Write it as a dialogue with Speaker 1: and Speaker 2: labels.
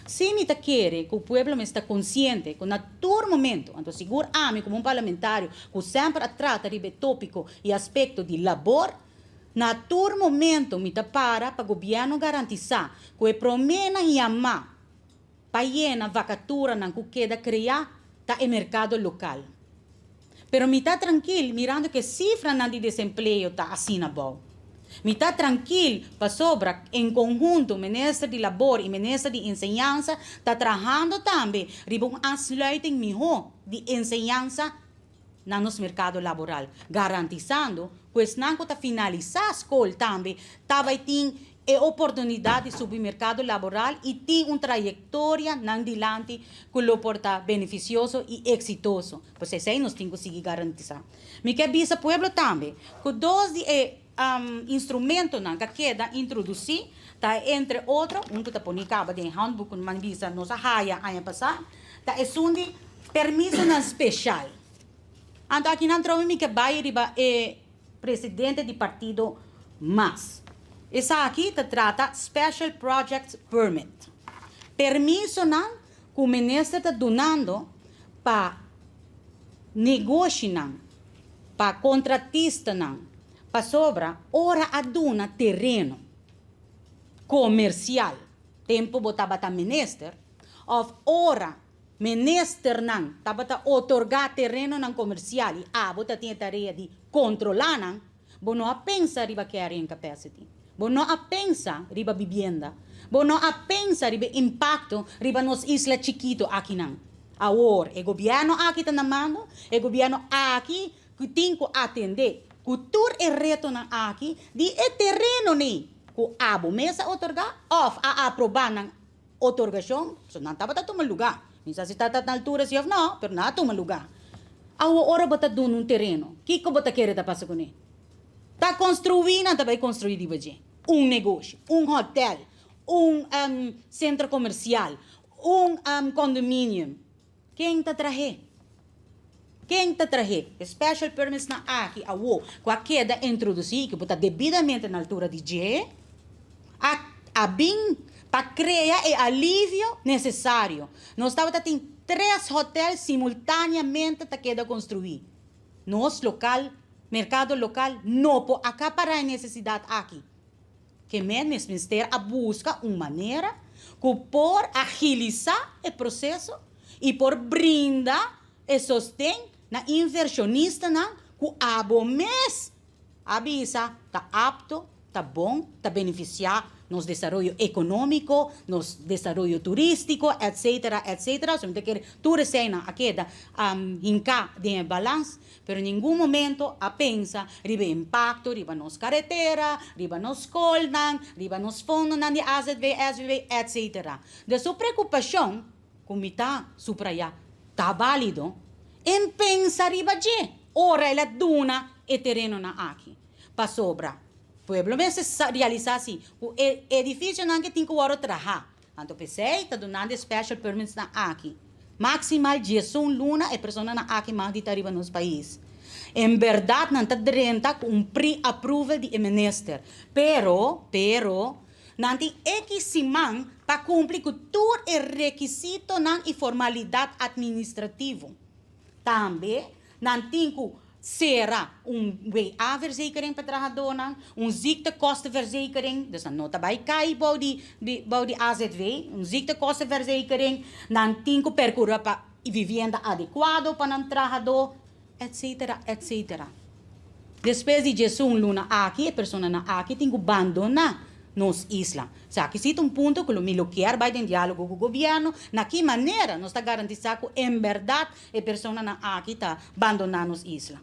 Speaker 1: Se me quer que o povo está consciente, que na todo momento, então seguro a mim como parlamentário, que sempre trata de tópico e aspecto de labor, na todo momento me para o governo garantizar que o problema e amar para a vacatura que queda criar tá em mercado local. Pero me está tranquilo mirando que cifra de desemprego está assim na boa. Me está tranquilo para sobra em conjunto o Ministério de Labor e o Ministério de Enseñança está trabalhando também para uma ansluiting melhor de enseñança no nosso mercado laboral, garantizando que não está finalizar a escola também, também tem a oportunidade de subir mercado laboral e tem uma trajetória não dilante que lo porta beneficioso e exitoso. Pois assim nós temos que seguir garantizar. Me quer dizer ao povo também que dois de instrumento que queda introduzir, tá entre outros, que está pondo cabo de handbook, mas visa nossa raia ano passado, tá é um de permisso especial. Então aqui não trouxe me que vai riba presidente do partido MAS. Essa aqui trata Special Project Permit. Permisso não que o ministro está donando para negócio não, para contratista não, para sobra hora aduna terreno comercial. Tempo botava a minister of hora minister não, estava otorgar terreno não comercial e bota tinha tarefa de controlar não, não a pensa riba carrying capacity. Não a pensa riba vivienda. Não a pensa riba impacto riba nos isla chiquito aqui não. Agora, o governo aqui está namando, o governo aqui que tem que atender, que tur é reto na aqui, de terreno nem, que abo mesa otorgar, of a aprovar na otorgação, so não estava tomando lugar. Misa se está na altura, se não, pero não toma lugar. Agora bota dono terreno, que bota querer da passa com ele? Está construindo, está vai construir de hoje. Negócio, hotel, centro comercial, condomínio. Quem está trazendo? Quem está trazendo? Special permits na aqui, com a queda introduzir, que está devidamente na altura de G, bem para criar o alívio necessário. Nós estamos tendo 3 hotéis simultaneamente que queda construir. Nós local, mercado local, não pode acaparar a necessidade aqui. Que mesmo o Ministério busca uma maneira que por agilizar o processo e por brindar e sostém na inversionista que abo mês avisa está apto, está bom, está beneficiar nos desenvolvimento econômico, nos desenvolvimento turístico, etc, etc. So, que tudo cena a queda hinca de balanço, pero em nenhum momento a pensa riba impacto, riba nos carretera, riba nos escola, riba nos fundos de AZV, SVV, etc. De sua preocupação, como está supraya, está válido, em pensar riba de, ora ela duna e terreno na aqui, para sobra. Pueblo mesmo realizar assim, o edifício não que tem que trabalhar. Então, pensei, está dando special permits na aqui. Maximal 10 luna e pessoa na aqui mais de arriba nos país. Em verdade, não está renta com pre-approval de minister. Pero, não tem equisimão para cumprir com todo o requisito e formalidade administrativa. Também, não tem que será WA-verzekering para trabalhador, ziektekostenverzekering, dus dan nota bij kai bouw die AZV, ziektekostenverzekering, dan tinko percurso para vivienda adequado para um trabalhador, etc, etc. Depois de Jesus luna aqui, a pessoa na aqui tem que abandonar nos isla. Se aqui existe ponto que me lo quer vai em diálogo com o governo, na que maneira nós está garantizando que em verdade a pessoa na aqui está abandonando nos isla.